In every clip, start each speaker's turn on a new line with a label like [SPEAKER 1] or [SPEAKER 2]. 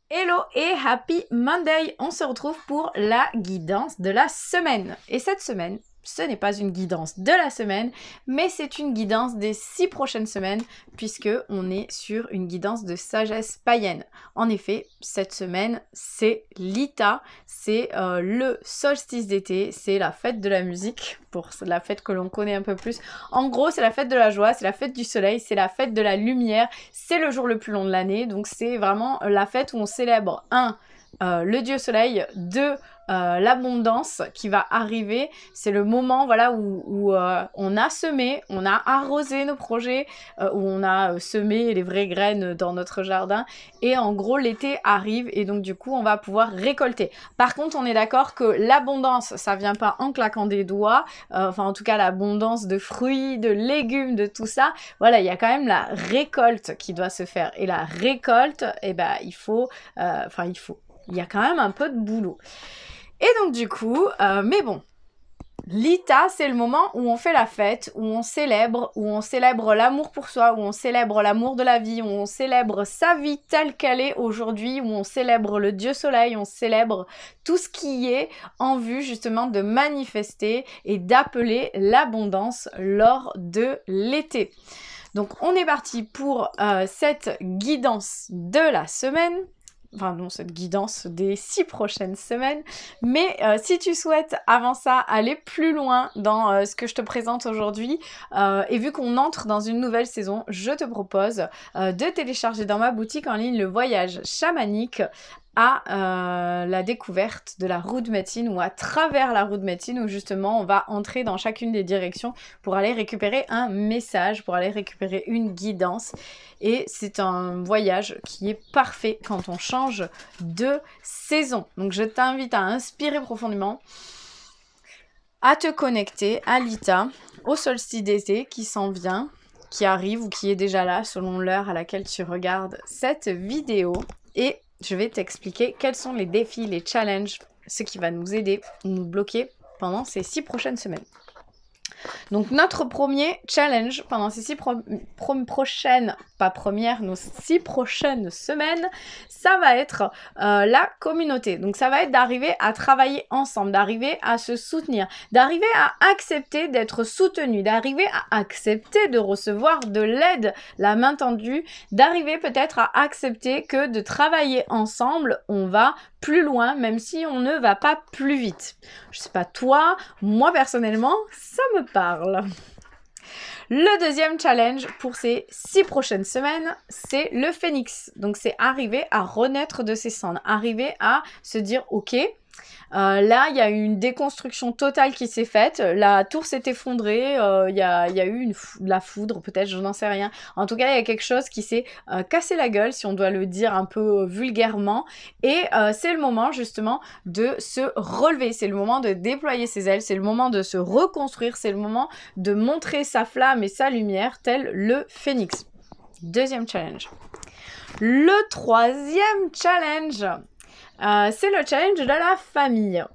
[SPEAKER 1] Hello et happy Monday! On se retrouve pour la guidance de la semaine. Et cette semaine, ce n'est pas une guidance de la semaine, mais c'est une guidance des 6 prochaines semaines, puisque on est sur une guidance de sagesse païenne. En effet, cette semaine, c'est l'Ita, c'est le solstice d'été, c'est la fête de la musique, pour la fête que l'on connaît un peu plus. En gros, c'est la fête de la joie, c'est la fête du soleil, c'est la fête de la lumière, c'est le jour le plus long de l'année, donc c'est vraiment la fête où on célèbre, le dieu soleil, 2, l'abondance qui va arriver. C'est le moment voilà, où on a semé, on a arrosé nos projets, où on a semé les vraies graines dans notre jardin. Et en gros, l'été arrive et donc du coup, on va pouvoir récolter. Par contre, on est d'accord que l'abondance, ça vient pas en claquant des doigts. Enfin, en tout cas, l'abondance de fruits, de légumes, de tout ça. Voilà, il y a quand même la récolte qui doit se faire. Et la récolte, eh ben, il y a quand même un peu de boulot. Et donc du coup, mais bon, l'Ita, c'est le moment où on fait la fête, où on célèbre l'amour pour soi, où on célèbre l'amour de la vie, où on célèbre sa vie telle qu'elle est aujourd'hui, où on célèbre le dieu soleil, on célèbre tout ce qui est en vue justement de manifester et d'appeler l'abondance lors de l'été. Donc on est parti pour cette guidance de la semaine. Enfin non, cette guidance des 6 prochaines semaines. Mais si tu souhaites, avant ça, aller plus loin dans ce que je te présente aujourd'hui, et vu qu'on entre dans une nouvelle saison, je te propose de télécharger dans ma boutique en ligne le voyage chamanique à la découverte de la roue de médecine ou à travers la roue de médecine où justement on va entrer dans chacune des directions pour aller récupérer un message, pour aller récupérer une guidance. Et c'est un voyage qui est parfait quand on change de saison. Donc je t'invite à inspirer profondément, à te connecter à l'Ita, au solstice d'été qui s'en vient, qui arrive ou qui est déjà là selon l'heure à laquelle tu regardes cette vidéo. Et je vais t'expliquer quels sont les défis, les challenges, ce qui va nous aider, nous bloquer pendant ces 6 prochaines semaines. Donc notre premier challenge pendant ces 6 prochaines, pas premières, nos 6 prochaines semaines, ça va être la communauté. Donc ça va être d'arriver à travailler ensemble, d'arriver à se soutenir, d'arriver à accepter d'être soutenu, d'arriver à accepter de recevoir de l'aide, la main tendue, d'arriver peut-être à accepter que de travailler ensemble, on va plus loin, même si on ne va pas plus vite. Je sais pas toi, moi personnellement, ça me parle. Le deuxième challenge pour ces 6 prochaines semaines, c'est le phénix. Donc c'est arriver à renaître de ses cendres, arriver à se dire ok, là, il y a eu une déconstruction totale qui s'est faite. La tour s'est effondrée. Il y a eu de la foudre, peut-être, je n'en sais rien. En tout cas, il y a quelque chose qui s'est cassé la gueule, si on doit le dire un peu vulgairement. Et c'est le moment, justement, de se relever. C'est le moment de déployer ses ailes. C'est le moment de se reconstruire. C'est le moment de montrer sa flamme et sa lumière, tel le phénix. Deuxième challenge. Le troisième challenge, c'est le challenge de la famille.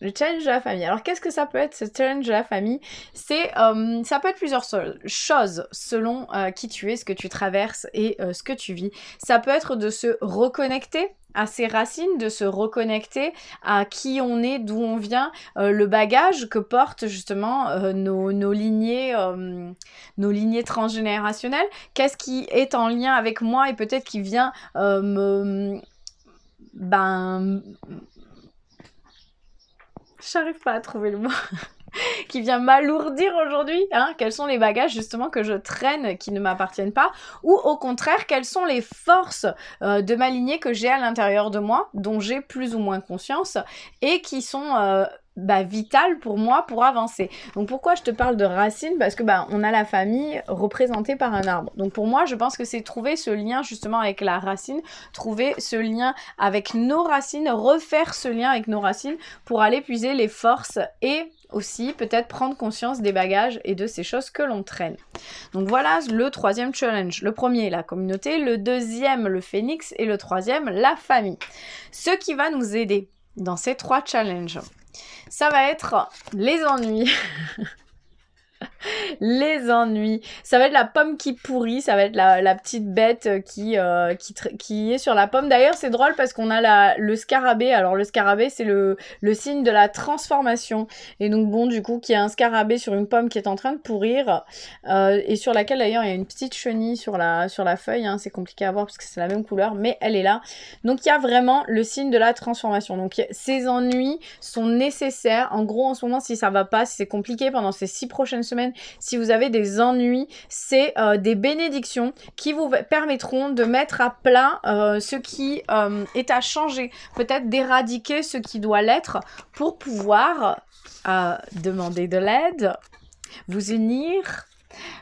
[SPEAKER 1] Le challenge de la famille. Alors, qu'est-ce que ça peut être, ce challenge de la famille? Ça peut être plusieurs choses selon qui tu es, ce que tu traverses et ce que tu vis. Ça peut être de se reconnecter à ses racines, de se reconnecter à qui on est, d'où on vient, le bagage que portent justement nos lignées transgénérationnelles. Qu'est-ce qui est en lien avec moi et peut-être qui vient j'arrive pas à trouver le mot. Qui vient m'alourdir aujourd'hui, hein, quels sont les bagages justement que je traîne qui ne m'appartiennent pas, ou au contraire, quelles sont les forces de ma lignée que j'ai à l'intérieur de moi, dont j'ai plus ou moins conscience, et qui sont vitales pour moi pour avancer. Donc pourquoi je te parle de racines? Parce que on a la famille représentée par un arbre. Donc pour moi, je pense que c'est trouver ce lien justement avec la racine, trouver ce lien avec nos racines, refaire ce lien avec nos racines pour aller puiser les forces et aussi peut-être prendre conscience des bagages et de ces choses que l'on traîne. Donc voilà le troisième challenge. Le premier, la communauté, le deuxième, le phénix et le troisième, la famille. Ce qui va nous aider dans ces 3 challenges, ça va être les ennuis. Les ennuis. Ça va être la pomme qui pourrit, ça va être la petite bête qui est sur la pomme. D'ailleurs, c'est drôle parce qu'on a le scarabée. Alors, le scarabée, c'est le signe de la transformation. Et donc, bon, du coup, qu'il y a un scarabée sur une pomme qui est en train de pourrir et sur laquelle, d'ailleurs, il y a une petite chenille sur la feuille. Hein. C'est compliqué à voir parce que c'est la même couleur, mais elle est là. Donc, il y a vraiment le signe de la transformation. Donc, ces ennuis sont nécessaires. En gros, en ce moment, si ça va pas, si c'est compliqué pendant ces 6 prochaines semaines, si vous avez des ennuis, c'est des bénédictions qui vous permettront de mettre à plat ce qui est à changer, peut-être d'éradiquer ce qui doit l'être pour pouvoir demander de l'aide, vous unir,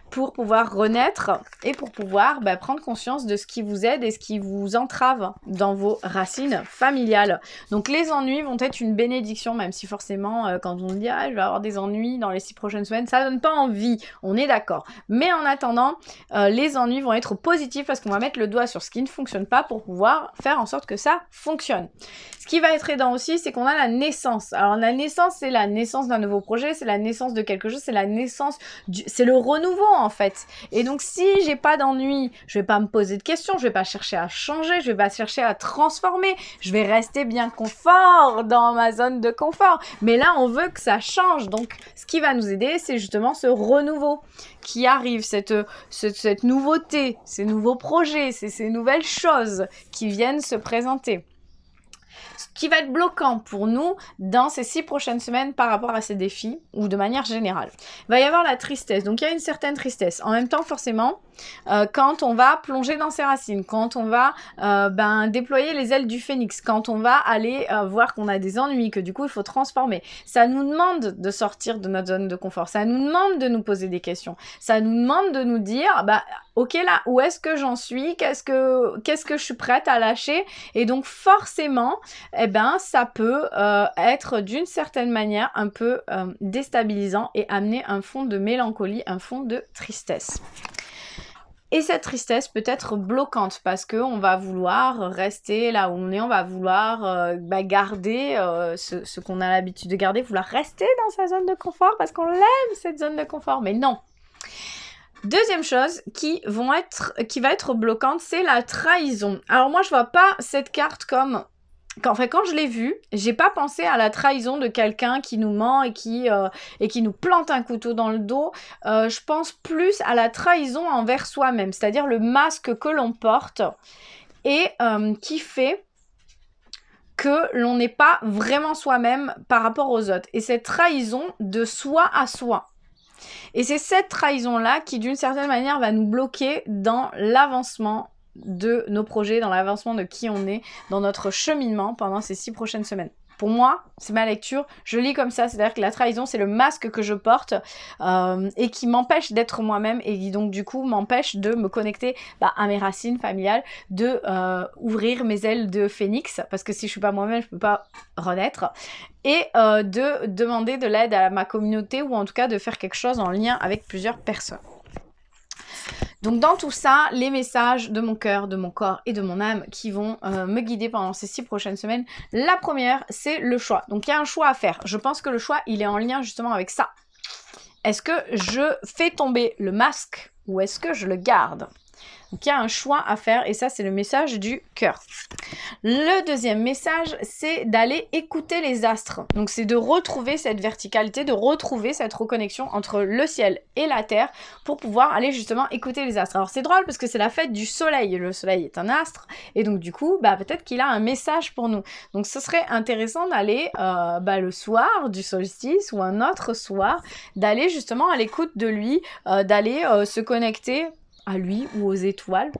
[SPEAKER 1] pour pouvoir renaître et pour pouvoir prendre conscience de ce qui vous aide et ce qui vous entrave dans vos racines familiales. Donc les ennuis vont être une bénédiction, même si forcément quand on dit je vais avoir des ennuis dans les 6 prochaines semaines, ça donne pas envie, on est d'accord. Mais en attendant, les ennuis vont être positifs parce qu'on va mettre le doigt sur ce qui ne fonctionne pas pour pouvoir faire en sorte que ça fonctionne. Ce qui va être aidant aussi, c'est qu'on a la naissance. Alors la naissance, c'est la naissance d'un nouveau projet, c'est la naissance de quelque chose, c'est la naissance c'est le renouveau en fait. Et donc si j'ai pas d'ennui, je vais pas me poser de questions, je vais pas chercher à changer, je vais pas chercher à transformer, je vais rester bien confort dans ma zone de confort. Mais là, on veut que ça change. Donc ce qui va nous aider, c'est justement ce renouveau qui arrive, cette nouveauté, ces nouveaux projets, ces nouvelles choses qui viennent se présenter. Ce qui va être bloquant pour nous dans ces 6 prochaines semaines par rapport à ces défis, ou de manière générale. Il va y avoir la tristesse, donc il y a une certaine tristesse. En même temps, forcément, quand on va plonger dans ses racines, quand on va déployer les ailes du phénix, quand on va aller voir qu'on a des ennuis, que du coup il faut transformer, ça nous demande de sortir de notre zone de confort, ça nous demande de nous poser des questions, ça nous demande de nous dire, ok là, où est-ce que j'en suis, qu'est-ce que je suis prête à lâcher, et donc forcément, ça peut être d'une certaine manière un peu déstabilisant et amener un fond de mélancolie, un fond de tristesse. Et cette tristesse peut être bloquante parce qu'on va vouloir rester là où on est, on va vouloir garder ce qu'on a l'habitude de garder, vouloir rester dans sa zone de confort parce qu'on l'aime cette zone de confort, mais non. Deuxième chose qui va être bloquante, c'est la trahison. Alors moi je vois pas cette carte comme... Quand je l'ai vue, j'ai pas pensé à la trahison de quelqu'un qui nous ment et qui nous plante un couteau dans le dos. Je pense plus à la trahison envers soi-même, c'est-à-dire le masque que l'on porte et qui fait que l'on n'est pas vraiment soi-même par rapport aux autres. Et cette trahison de soi à soi. Et c'est cette trahison-là qui, d'une certaine manière, va nous bloquer dans l'avancement de nos projets, dans l'avancement de qui on est, dans notre cheminement pendant ces 6 prochaines semaines. Pour moi, c'est ma lecture, je lis comme ça, c'est-à-dire que la trahison, c'est le masque que je porte et qui m'empêche d'être moi-même et qui donc du coup m'empêche de me connecter à mes racines familiales, de ouvrir mes ailes de phénix, parce que si je suis pas moi-même, je peux pas renaître, et de demander de l'aide à ma communauté ou en tout cas de faire quelque chose en lien avec plusieurs personnes. Donc dans tout ça, les messages de mon cœur, de mon corps et de mon âme qui vont me guider pendant ces 6 prochaines semaines. La première, c'est le choix. Donc il y a un choix à faire. Je pense que le choix, il est en lien justement avec ça. Est-ce que je fais tomber le masque ou est-ce que je le garde ? Donc il y a un choix à faire et ça c'est le message du cœur. Le deuxième message, c'est d'aller écouter les astres. Donc c'est de retrouver cette verticalité, de retrouver cette reconnexion entre le ciel et la terre pour pouvoir aller justement écouter les astres. Alors c'est drôle parce que c'est la fête du soleil. Le soleil est un astre et donc du coup peut-être qu'il a un message pour nous. Donc ce serait intéressant d'aller le soir du solstice ou un autre soir, d'aller justement à l'écoute de lui, d'aller se connecter à lui ou aux étoiles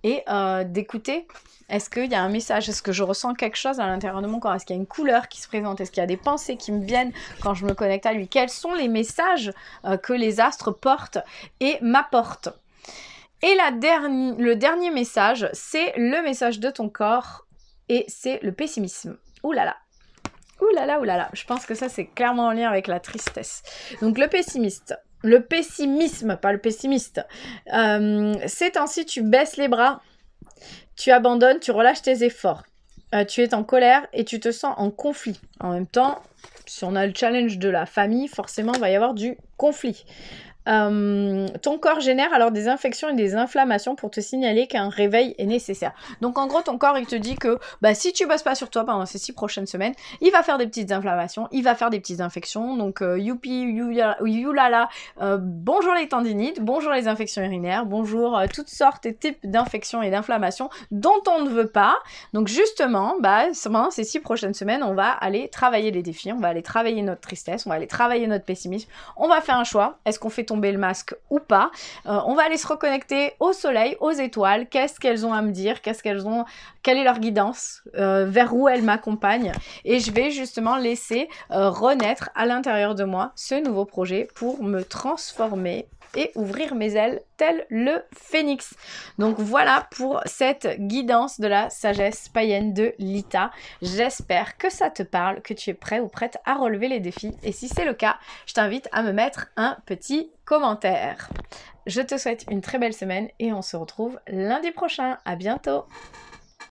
[SPEAKER 1] et d'écouter. Est-ce qu'il y a un message? Est-ce que je ressens quelque chose à l'intérieur de mon corps? Est-ce qu'il y a une couleur qui se présente? Est-ce qu'il y a des pensées qui me viennent quand je me connecte à lui? Quels sont les messages que les astres portent et m'apportent? Et le dernier message, c'est le message de ton corps et c'est le pessimisme. Ouh là là! Ouh là là, ouh là là. Je pense que ça, c'est clairement en lien avec la tristesse. Donc le pessimisme, pas le pessimiste. Ces temps-ci, tu baisses les bras, tu abandonnes, tu relâches tes efforts. Tu es en colère et tu te sens en conflit. En même temps, si on a le challenge de la famille, forcément, il va y avoir du conflit. ton corps génère alors des infections et des inflammations pour te signaler qu'un réveil est nécessaire. Donc en gros, ton corps, il te dit que bah, si tu bosses pas sur toi pendant ces 6 prochaines semaines, il va faire des petites inflammations, il va faire des petites infections. Donc youpi, youlala, bonjour les tendinites, bonjour les infections urinaires, bonjour toutes sortes et types d'infections et d'inflammations dont on ne veut pas. Donc justement, bah, pendant ces 6 prochaines semaines, on va aller travailler les défis, on va aller travailler notre tristesse, on va aller travailler notre pessimisme, on va faire un choix, est-ce qu'on fait tomber le masque ou pas, on va aller se reconnecter au soleil, aux étoiles, qu'est-ce qu'elles ont à me dire, quelle est leur guidance, vers où elles m'accompagnent, et je vais justement laisser renaître à l'intérieur de moi ce nouveau projet pour me transformer et ouvrir mes ailes tel le phénix. Donc voilà pour cette guidance de la sagesse païenne de Lita. J'espère que ça te parle, que tu es prêt ou prête à relever les défis. Et si c'est le cas, je t'invite à me mettre un petit commentaire. Je te souhaite une très belle semaine et on se retrouve lundi prochain. À bientôt!